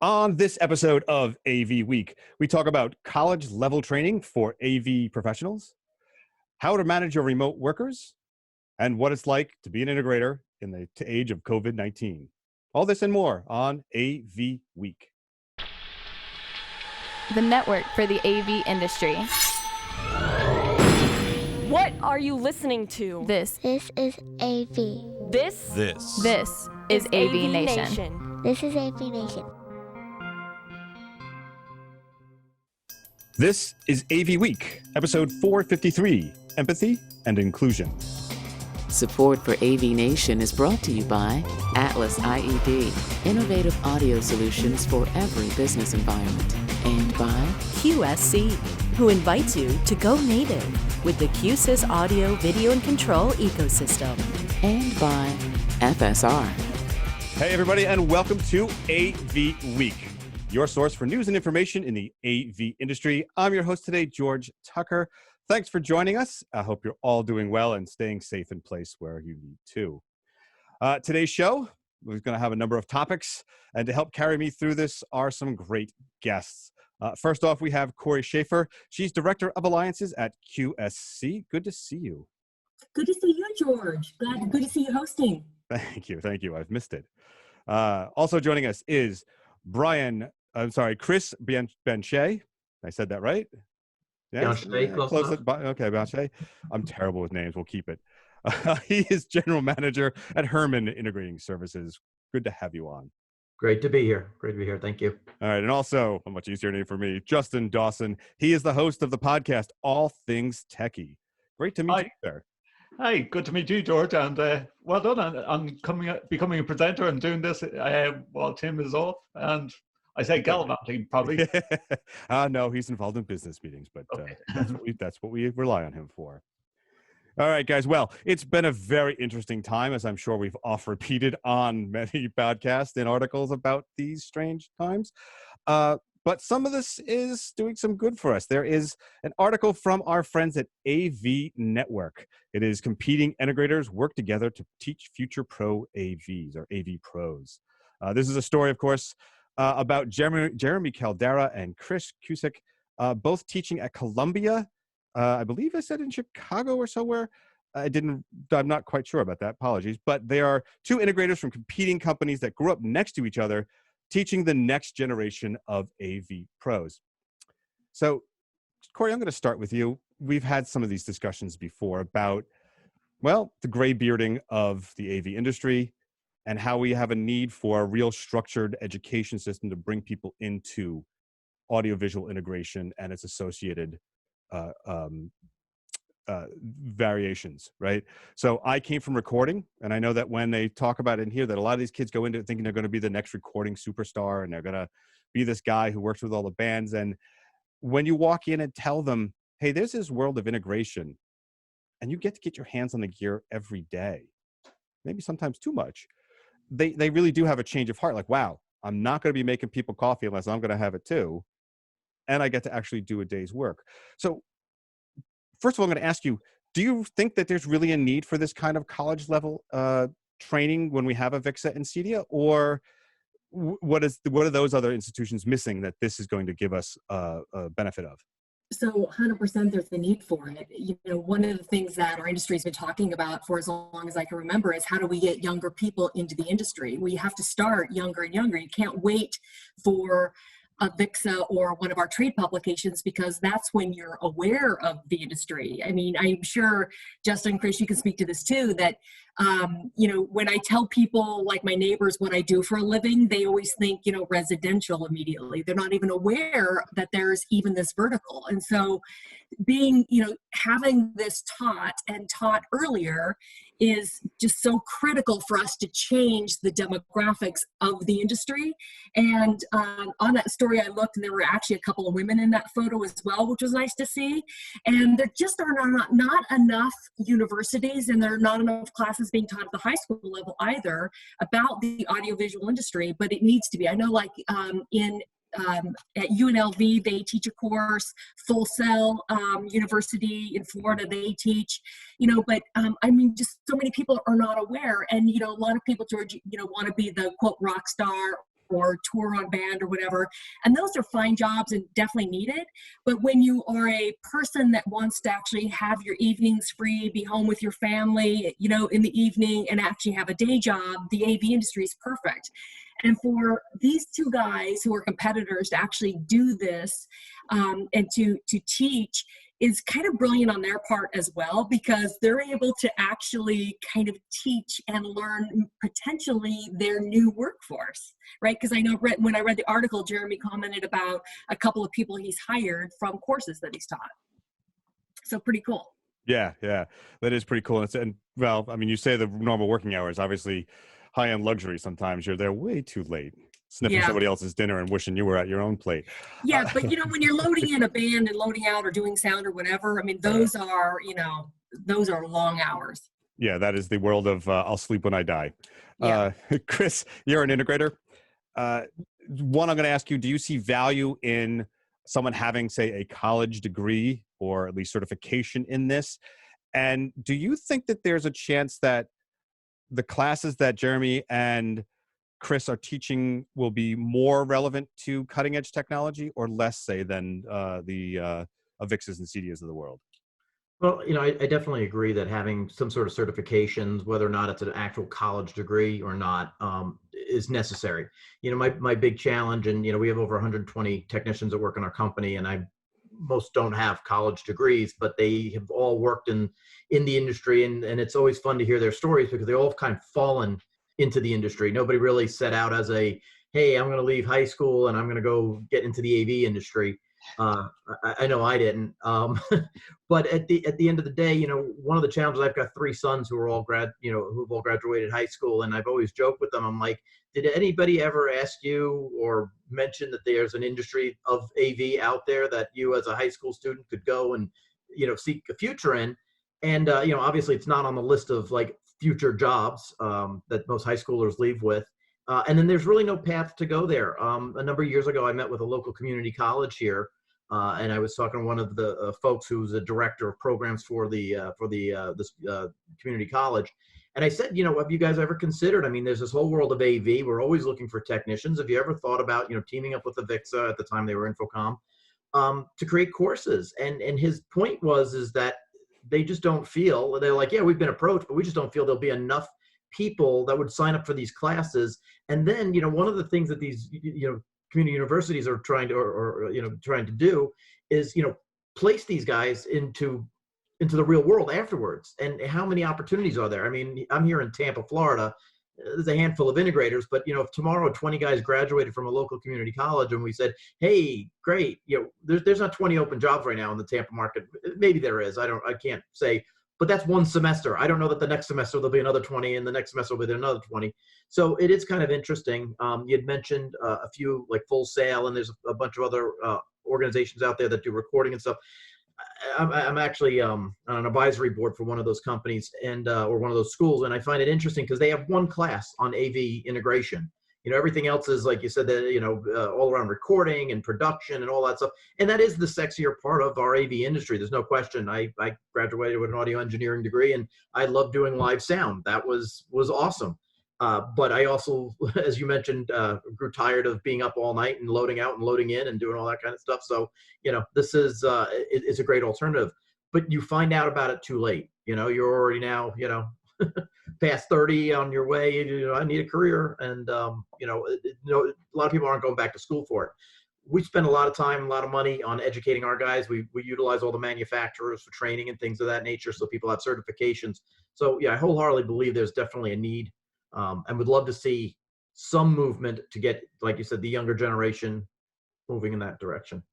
On this episode of AV Week, we talk about college level training for AV professionals, how to manage your remote workers, and what it's like to be an integrator in the age of COVID-19. All this and more on AV Week. The network for the AV industry. What are you listening to? This is AV. This is AVNation. This is AVNation. This is AV Week, episode 453, Empathy and Inclusion. Support for AVNation is brought to you by Atlas IED, innovative audio solutions for every business environment, and by QSC, who invites you to go native with the QSys audio, video, and control ecosystem, and by FSR. Hey everybody, and welcome to AV Week, your source for news and information in the AV industry. I'm your host today, George Tucker. Thanks for joining us. I hope you're all doing well and staying safe in place where you need to. Today's show, we're going to have a number of topics, and to help carry me through this are some great guests. First off, we have Corey Schaefer. She's Director of Alliances at QSC. Good to see you. Good to see you, George. Good to see you hosting. Thank you. I've missed it. Also joining us is Chris Benchet. I said that right? Yes? Okay, Benchet. I'm terrible with names. We'll keep it. He is General Manager at Herman Integrating Services. Good to have you on. Great to be here. Thank you. All right. And also, a much easier name for me, Justin Dawson. He is the host of the podcast, All Things Techie. Great to meet you, sir. Hi, good to meet you, George, and well done on becoming a presenter and doing this while Tim is off. And I say gallivanting, probably. No, he's involved in business meetings, but okay. That's what we rely on him for. All right, guys. Well, it's been a very interesting time, as I'm sure we've oft repeated on many podcasts and articles about these strange times. But some of this is doing some good for us. There is an article from our friends at AV Network. It is Competing Integrators Work Together to Teach Future Pro AVs, or AV Pros. This is a story, of course, about Jeremy Caldera and Chris Cusick, both teaching at Columbia. I believe I said in Chicago or somewhere. I'm not quite sure about that. Apologies. But they are two integrators from competing companies that grew up next to each other, teaching the next generation of AV pros. So, Corey, I'm going to start with you. We've had some of these discussions before about, well, the gray bearding of the AV industry and how we have a need for a real structured education system to bring people into audiovisual integration and its associated variations, right? So I came from recording, and I know that when they talk about it in here, that a lot of these kids go into it thinking they're going to be the next recording superstar, and they're going to be this guy who works with all the bands. And when you walk in and tell them, hey, there's this world of integration, and you get to get your hands on the gear every day, maybe sometimes too much, they really do have a change of heart. Like, wow, I'm not going to be making people coffee unless I'm going to have it too. And I get to actually do a day's work. So first of all, I'm going to ask you, do you think that there's really a need for this kind of college level training when we have a VIXA and CEDIA, or what are those other institutions missing that this is going to give us a benefit of? So 100% there's the need for it. You know, one of the things that our industry has been talking about for as long as I can remember is how do we get younger people into the industry? We have to start younger and younger. You can't wait for a VIXA or one of our trade publications, because that's when you're aware of the industry. I mean, I'm sure, Justin, Chris, you can speak to this too, that, when I tell people, like my neighbors, what I do for a living, they always think, residential immediately. They're not even aware that there's even this vertical. And so having this taught earlier is just so critical for us to change the demographics of the industry. And on that story I looked, and there were actually a couple of women in that photo as well, which was nice to see. And there just are not enough universities, and there are not enough classes being taught at the high school level either about the audiovisual industry, but it needs to be. I know at UNLV, they teach a course. Full Sail University in Florida, they teach, but just so many people are not aware. And, a lot of people, George, want to be the quote rock star or tour on band or whatever. And those are fine jobs and definitely needed. But when you are a person that wants to actually have your evenings free, be home with your family, you know, in the evening and actually have a day job, the AV industry is perfect. And for these two guys who are competitors to actually do this and to teach is kind of brilliant on their part as well, because they're able to actually kind of teach and learn potentially their new workforce, right? Because I know when I read the article, Jeremy commented about a couple of people he's hired from courses that he's taught. So pretty cool. Yeah, that is pretty cool. And well, I mean, you say the normal working hours, obviously high-end luxury. Sometimes you're there way too late, sniffing somebody else's dinner and wishing you were at your own plate. Yeah, but you know, when you're loading in a band and loading out or doing sound or whatever, I mean, those are, you know, those are long hours. Yeah, that is the world of I'll sleep when I die. Yeah. Chris, you're an integrator. One, I'm going to ask you, do you see value in someone having, say, a college degree or at least certification in this? And do you think that there's a chance that the classes that Jeremy and Chris are teaching will be more relevant to cutting edge technology or less, say, than the AVIXs and CDs of the world? Well, you know, I definitely agree that having some sort of certifications, whether or not it's an actual college degree or not, is necessary. You know, my big challenge, and, you know, we have over 120 technicians that work in our company, and most don't have college degrees, but they have all worked in the industry, and it's always fun to hear their stories because they all have kind of fallen into the industry. Nobody really set out as a, hey, I'm going to leave high school and I'm going to go get into the AV industry. I know I didn't. But at the end of the day, you know, one of the challenges, I've got 3 sons who are all who've all graduated high school, and I've always joked with them. I'm like, did anybody ever ask you or mention that there's an industry of AV out there that you as a high school student could go and, you know, seek a future in? And, you know, obviously it's not on the list of like future jobs that most high schoolers leave with. And then there's really no path to go there. A number of years ago, I met with a local community college here, and I was talking to one of the folks who's a director of programs for this community college. And I said, you know, have you guys ever considered, I mean, there's this whole world of AV. We're always looking for technicians. Have you ever thought about, you know, teaming up with AVIXA, at the time they were Infocom, to create courses? And his point is that they just don't feel, they're like, yeah, we've been approached, but we just don't feel there'll be enough people that would sign up for these classes. And then, you know, one of the things that these, you know, community universities are trying to, trying to do is, you know, place these guys into the real world afterwards. And how many opportunities are there? I mean, I'm here in Tampa, Florida. There's a handful of integrators, but, you know, if tomorrow 20 guys graduated from a local community college and we said, hey, great, you know, there's not 20 open jobs right now in the Tampa market. Maybe there is. I can't say, but that's one semester. I don't know that the next semester there'll be another 20 and the next semester will be another 20. So it is kind of interesting. You had mentioned a few like Full Sail, and there's a bunch of other organizations out there that do recording and stuff. I'm actually on an advisory board for one of those companies and or one of those schools, and I find it interesting because they have one class on AV integration. You know, everything else is, like you said, that, you know, all around recording and production and all that stuff. And that is the sexier part of our AV industry. There's no question. I graduated with an audio engineering degree, and I love doing live sound. That was awesome. But I also, as you mentioned, grew tired of being up all night and loading out and loading in and doing all that kind of stuff. So, you know, this is it's a great alternative. But you find out about it too late. You know, you're already now, you know, past 30 on your way. You know, I need a career, and you know, a lot of people aren't going back to school for it. We spend a lot of time, a lot of money on educating our guys. We utilize all the manufacturers for training and things of that nature, so people have certifications. So yeah, I wholeheartedly believe there's definitely a need. And would love to see some movement to get, like you said, the younger generation moving in that direction.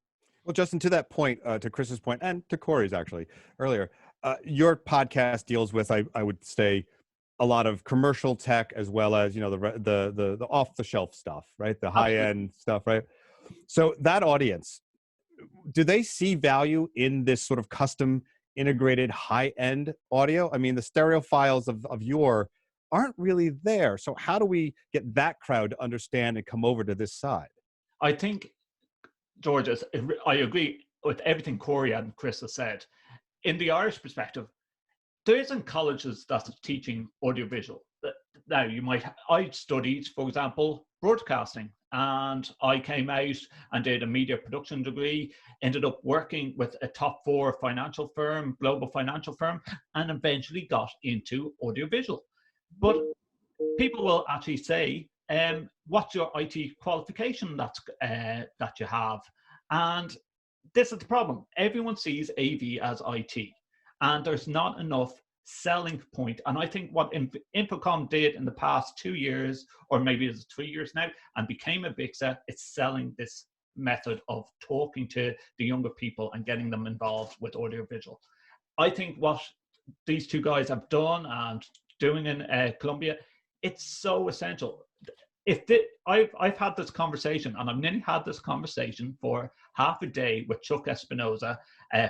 Well, Justin, to that point, to Chris's point, and to Corey's actually earlier, your podcast deals with, I would say, a lot of commercial tech as well as, you know, the off the shelf stuff, right? The high end stuff, right? So that audience, do they see value in this sort of custom integrated high end audio? I mean, the stereophiles of your aren't really there. So how do we get that crowd to understand and come over to this side? I think, George, I agree with everything Corey and Chris has said. In the Irish perspective, there isn't colleges that's teaching audiovisual. now I studied, for example, broadcasting, and I came out and did a media production degree, ended up working with a top 4 financial firm, global financial firm, and eventually got into audiovisual. But people will actually say, what's your IT qualification that you have? And this is the problem. Everyone sees AV as IT, and there's not enough selling point. And I think what Infocom did in the past 2 years, or maybe it's 3 years now, and became AVIXA, it's selling this method of talking to the younger people and getting them involved with audiovisual. I think what these two guys have done and doing in Colombia, it's so essential. I've had this conversation, and I've nearly had this conversation for half a day with Chuck Espinoza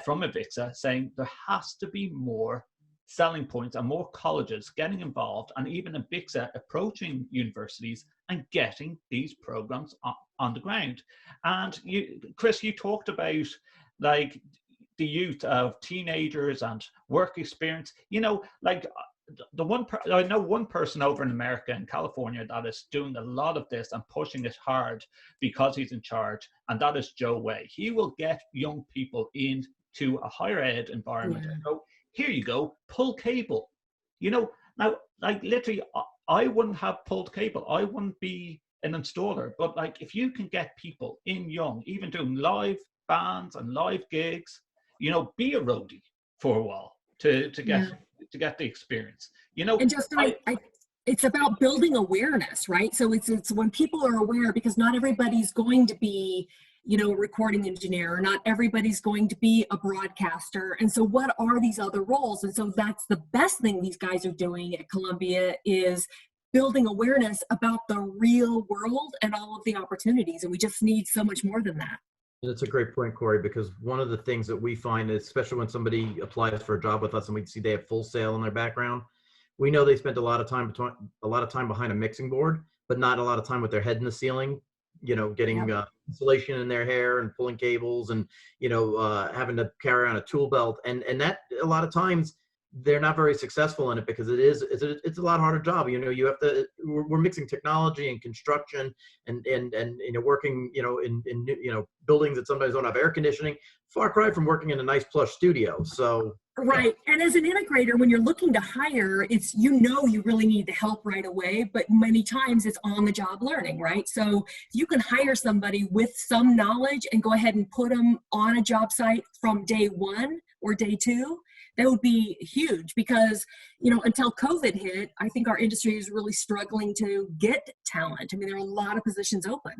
from AVIXA, saying there has to be more selling points and more colleges getting involved, and even AVIXA approaching universities and getting these programs on the ground. And Chris, you talked about like the youth of teenagers and work experience. You know, like I know one person over in America, in California, that is doing a lot of this and pushing it hard because he's in charge, and that is Joe Way. He will get young people into a higher ed environment and go, here you go, pull cable. You know, now, like literally, I wouldn't have pulled cable. I wouldn't be an installer. But like, if you can get people in young, even doing live bands and live gigs, you know, be a roadie for a while to get the experience. You know, and just it's about building awareness, right? So it's when people are aware, because not everybody's going to be, you know, a recording engineer, or not everybody's going to be a broadcaster. And so what are these other roles? And so that's the best thing these guys are doing at Columbia, is building awareness about the real world and all of the opportunities. And we just need so much more than that. That's a great point, Corey, because one of the things that we find, especially when somebody applies for a job with us and we see they have Full Sail in their background, we know they spent a lot of time behind a mixing board, but not a lot of time with their head in the ceiling, you know, getting insulation in their hair and pulling cables and, you know, having to carry on a tool belt. And that a lot of times they're not very successful in it, because it's a lot harder job. You know, you have to, we're mixing technology and construction and you know, working, you know, in you know, buildings that sometimes don't have air conditioning. Far cry from working in a nice plush studio. So right. And as an integrator, when you're looking to hire, it's, you know, you really need the help right away, but many times it's on the job learning, right? So you can hire somebody with some knowledge and go ahead and put them on a job site from day 1 or day 2. That would be huge, because, you know, until COVID hit, I think our industry is really struggling to get talent. I mean, there are a lot of positions open.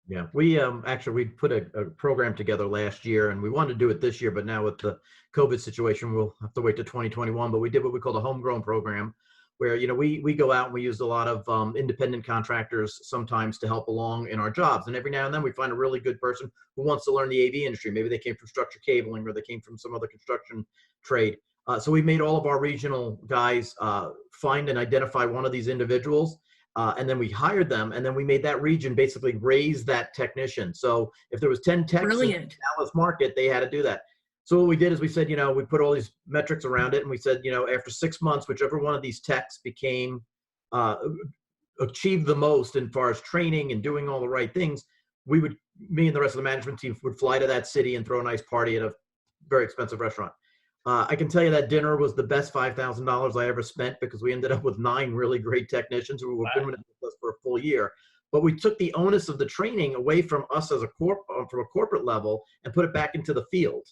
Yeah, we actually put a program together last year, and we wanted to do it this year, but now with the COVID situation, we'll have to wait to 2021. But we did what we called a homegrown program, where, you know, we go out and we use a lot of independent contractors sometimes to help along in our jobs. And every now and then we find a really good person who wants to learn the AV industry. Maybe they came from structured cabling, or they came from some other construction trade. So we made all of our regional guys find and identify one of these individuals. And then we hired them, and then we made that region basically raise that technician. So if there was 10 techs in the Dallas market, they had to do that. So what we did is we said, you know, we put all these metrics around it, and we said, you know, after 6 months, whichever one of these techs became, achieved the most as far as training and doing all the right things, me and the rest of the management team would fly to that city and throw a nice party at a very expensive restaurant. I can tell you that dinner was the best $5,000 I ever spent, because we ended up with 9 really great technicians who were been with us for a full year. But we took the onus of the training away from us as from a corporate level and put it back into the field.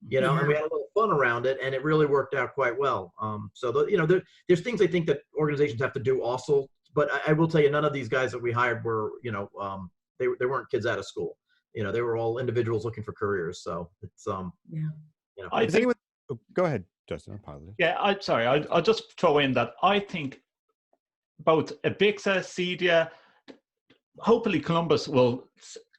You know, and we had a little fun around it, and it really worked out quite well. So you know, there's things I think that organizations have to do also. But I will tell you, none of these guys that we hired were, you know, they weren't kids out of school. You know, they were all individuals looking for careers. So it's you know. I think go ahead, Justin. I'm positive. Yeah, I'll just throw in that I think both AVIXA, CEDIA, hopefully Columbus will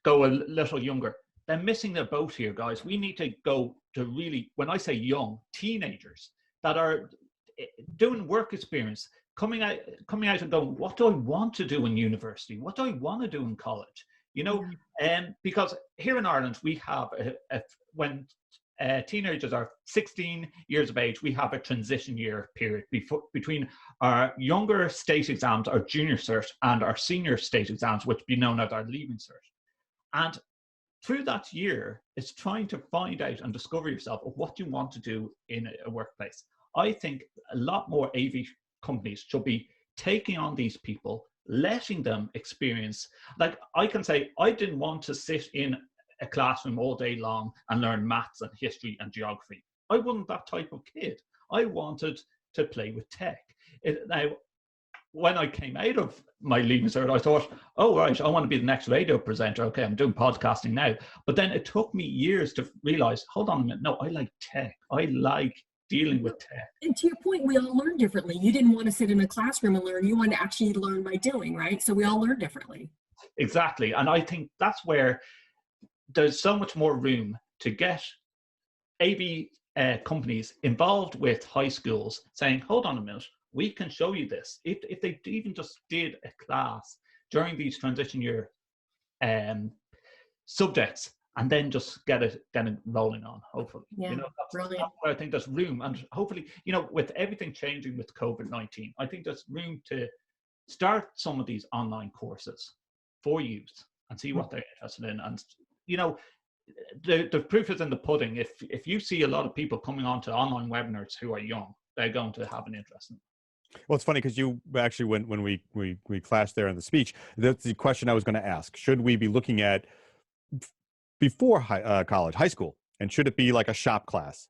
go a little younger. They're missing their boat here, guys. We need to go to really, when I say young, teenagers that are doing work experience, coming out and going, what do I want to do in university? What do I want to do in college? You know, because here in Ireland, we have when teenagers are 16 years of age, we have a transition year period between our younger state exams, our junior cert, and our senior state exams, which be known as our leaving cert. And through that year, it's trying to find out and discover yourself of what you want to do in a workplace. I think a lot more AV companies should be taking on these people, letting them experience. Like I can say, I didn't want to sit in a classroom all day long and learn maths and history and geography. I wasn't that type of kid. I wanted to play with tech. Now, when I came out of my leaving cert, I thought, oh, right, I want to be the next radio presenter. Okay, I'm doing podcasting now. But then it took me years to realize, hold on a minute, no, I like tech. I like dealing with tech. And to your point, we all learn differently. You didn't want to sit in a classroom and learn. You want to actually learn by doing, right? So we all learn differently. Exactly. And I think that's where there's so much more room to get AV companies involved with high schools saying, hold on a minute, we can show you this. If they even just did a class during these transition year subjects, and then just get it rolling on, hopefully. Yeah, that's where I think there's room. And hopefully, with everything changing with COVID-19, I think there's room to start some of these online courses for youth and see what they're interested in. And, the proof is in the pudding. If you see a lot of people coming on to online webinars who are young, they're going to have an interest in it. Well, it's funny because you actually, when we clashed there in the speech, that's the question I was going to ask. Should we be looking at before college, high school, and should it be like a shop class?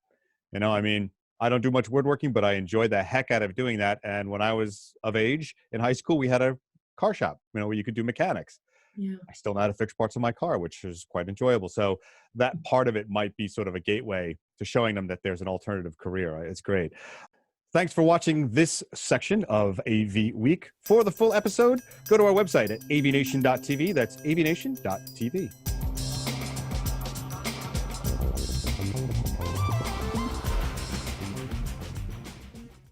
I mean, I don't do much woodworking, but I enjoyed the heck out of doing that. And when I was of age in high school, we had a car shop, where you could do mechanics. Yeah. I still know how to fix parts of my car, which is quite enjoyable. So that part of it might be sort of a gateway to showing them that there's an alternative career. It's great. Thanks for watching this section of AV Week. For the full episode, go to our website at avnation.tv. That's avnation.tv.